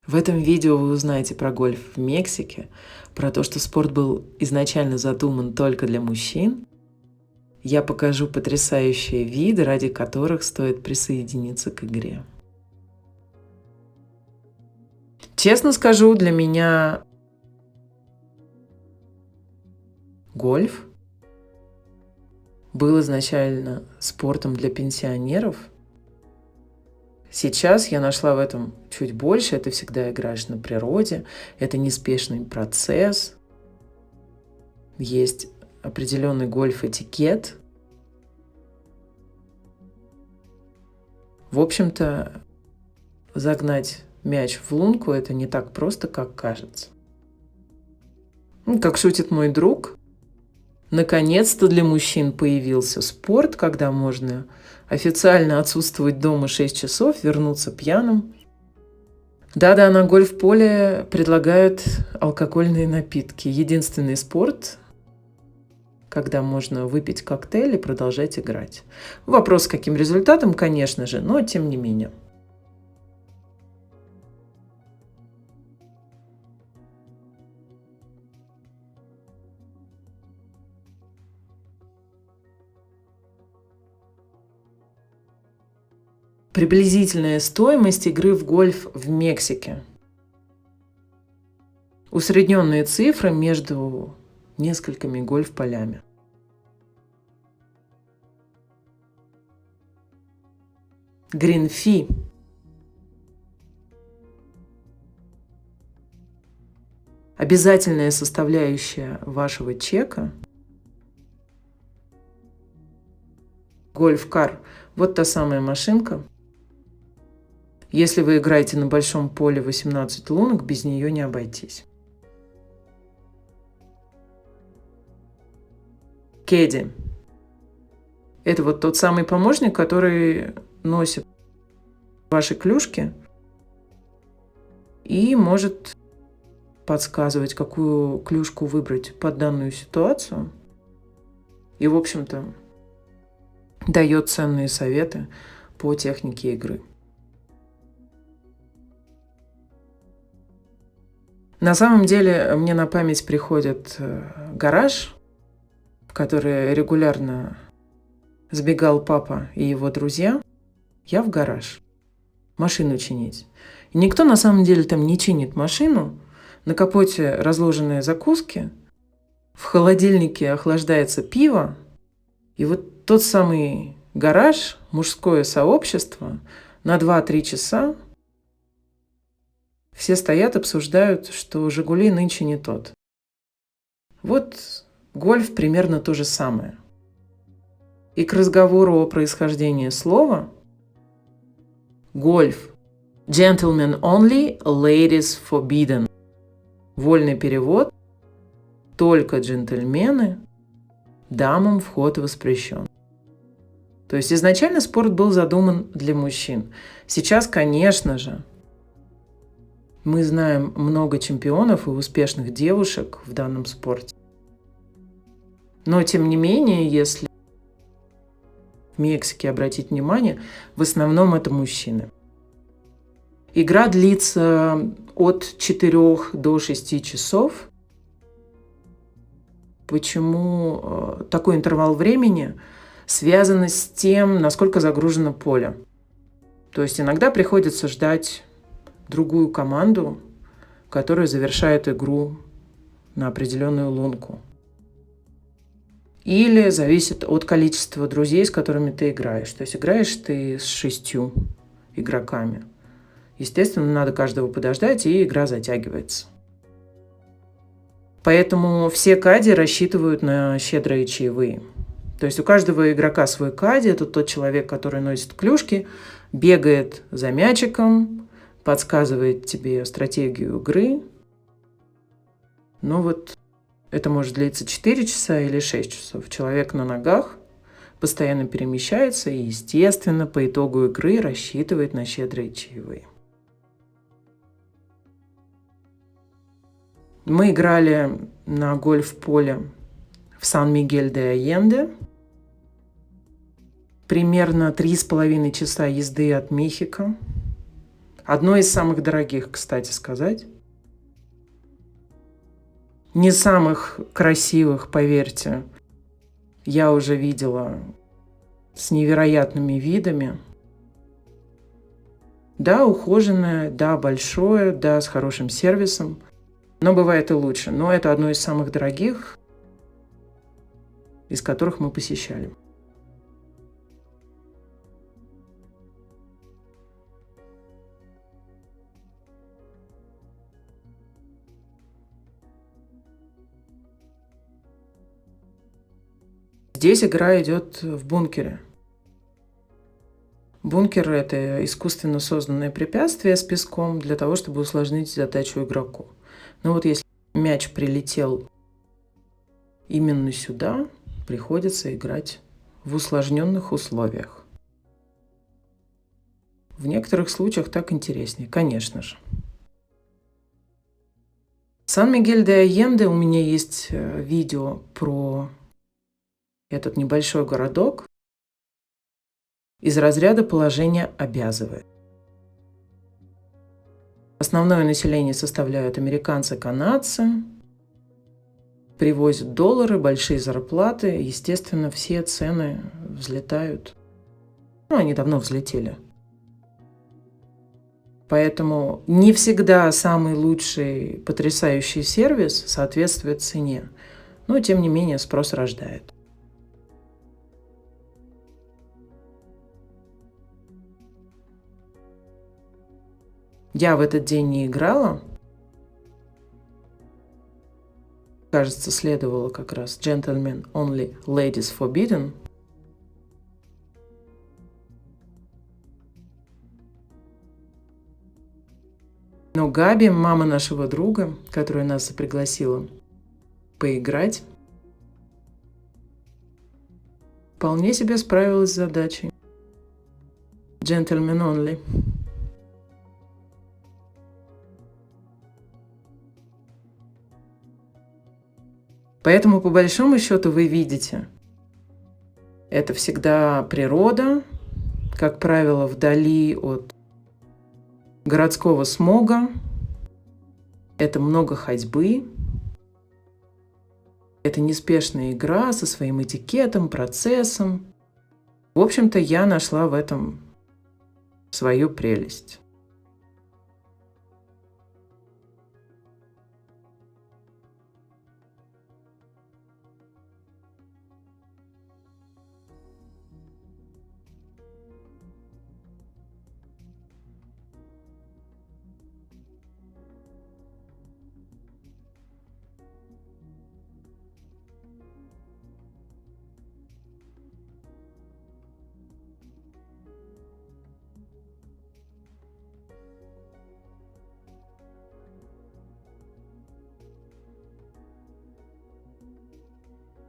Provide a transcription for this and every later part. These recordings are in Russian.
В этом видео вы узнаете про гольф в Мексике, про то, что спорт был изначально задуман только для мужчин. Я покажу потрясающие виды, ради которых стоит присоединиться к игре. Честно скажу, для меня гольф был изначально спортом для пенсионеров. Сейчас я нашла в этом чуть больше. Это всегда играешь на природе, это неспешный процесс, есть определенный гольф-этикет. В общем-то, загнать мяч в лунку – это не так просто, как кажется. Как шутит мой друг, наконец-то для мужчин появился спорт, когда можно официально отсутствовать дома 6 часов, вернуться пьяным. Да-да, на гольф-поле предлагают алкогольные напитки. Единственный спорт, когда можно выпить коктейль и продолжать играть. Вопрос, с каким результатом, конечно же, но тем не менее. Приблизительная стоимость игры в гольф в Мексике. Усредненные цифры между несколькими гольф-полями. Грин-фи. Обязательная составляющая вашего чека. Гольф-кар. Вот та самая машинка. Если вы играете на большом поле 18 лунок, без нее не обойтись. Кэдди. Это вот тот самый помощник, который носит ваши клюшки и может подсказывать, какую клюшку выбрать под данную ситуацию. И, в общем-то, дает ценные советы по технике игры. На самом деле, мне на память приходит гараж, в который регулярно сбегал папа и его друзья. Я в гараж машину чинить. И никто на самом деле там не чинит машину. На капоте разложенные закуски, в холодильнике охлаждается пиво. И вот тот самый гараж, мужское сообщество, на 2-3 часа все стоят, обсуждают, что «Жигули» нынче не тот. Вот гольф примерно то же самое. И к разговору о происхождении слова гольф – gentlemen only, ladies forbidden. Вольный перевод – только джентльмены, дамам вход воспрещен. То есть изначально спорт был задуман для мужчин. Сейчас, конечно же, мы знаем много чемпионов и успешных девушек в данном спорте. Но, тем не менее, если в Мексике обратить внимание, в основном это мужчины. Игра длится от 4 до 6 часов. Почему такой интервал времени связан с тем, насколько загружено поле? То есть иногда приходится ждать другую команду, которая завершает игру на определенную лунку. Или зависит от количества друзей, с которыми ты играешь. То есть играешь ты с 6 игроками. Естественно, надо каждого подождать, и игра затягивается. Поэтому все кадди рассчитывают на щедрые чаевые. То есть у каждого игрока свой кадди. Это тот человек, который носит клюшки, бегает за мячиком, подсказывает тебе стратегию игры. Но вот это может длиться 4 часа или 6 часов. Человек на ногах постоянно перемещается и, естественно, по итогу игры рассчитывает на щедрые чаевые. Мы играли на гольф-поле в Сан-Мигель-де-Айенде. Примерно 3,5 часа езды от Мехико. Одно из самых дорогих, кстати сказать. Не самых красивых, поверьте. Я уже видела с невероятными видами. Да, ухоженное, да, большое, да, с хорошим сервисом. Но бывает и лучше. Но это одно из самых дорогих, из которых мы посещали. Здесь игра идет в бункере. Бункер – это искусственно созданное препятствие с песком для того, чтобы усложнить задачу игроку. Но вот если мяч прилетел именно сюда, приходится играть в усложненных условиях. В некоторых случаях так интереснее, конечно же. Сан-Мигель-де-Айенде, у меня есть видео про этот небольшой городок из разряда «положение обязывает». Основное население составляют американцы, канадцы, привозят доллары, большие зарплаты. Естественно, все цены взлетают. Они давно взлетели. Поэтому не всегда самый лучший, потрясающий сервис соответствует цене. Но, тем не менее, спрос рождает. Я в этот день не играла. Кажется, следовало как раз Gentlemen Only, Ladies Forbidden. Но Габи, мама нашего друга, которая нас пригласила поиграть, вполне себе справилась с задачей. Gentlemen Only. Поэтому, по большому счету, вы видите, это всегда природа, как правило, вдали от городского смога. Это много ходьбы. Это неспешная игра со своим этикетом, процессом. В общем-то, я нашла в этом свою прелесть.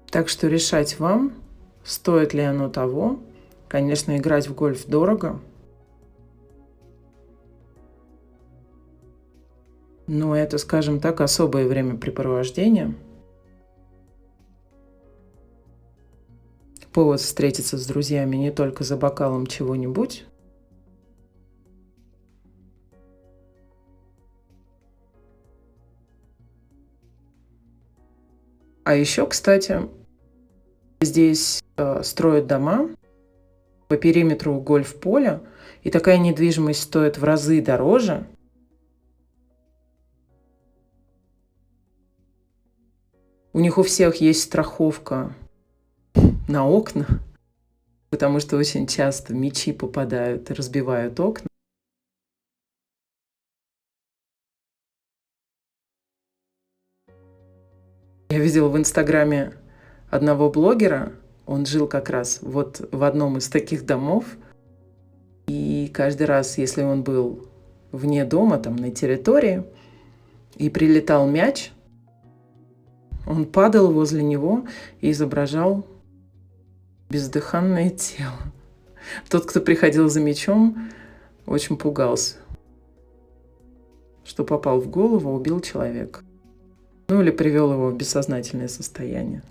Так что решать вам, стоит ли оно того. Конечно, играть в гольф дорого. Но это, скажем так, особое времяпрепровождение. Повод встретиться с друзьями не только за бокалом чего-нибудь. А еще, кстати, здесь строят дома по периметру гольф-поля, и такая недвижимость стоит в разы дороже. У них у всех есть страховка на окна, потому что очень часто мячи попадают и разбивают окна. Я видела в Инстаграме одного блогера, он жил как раз вот в одном из таких домов, и каждый раз, если он был вне дома, там на территории, и прилетал мяч, он падал возле него и изображал бездыханное тело. Тот, кто приходил за мячом, очень пугался, что попал в голову, убил человека. Или привел его в бессознательное состояние.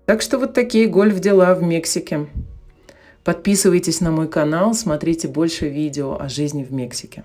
Так что вот такие гольф-дела в Мексике. Подписывайтесь на мой канал, смотрите больше видео о жизни в Мексике.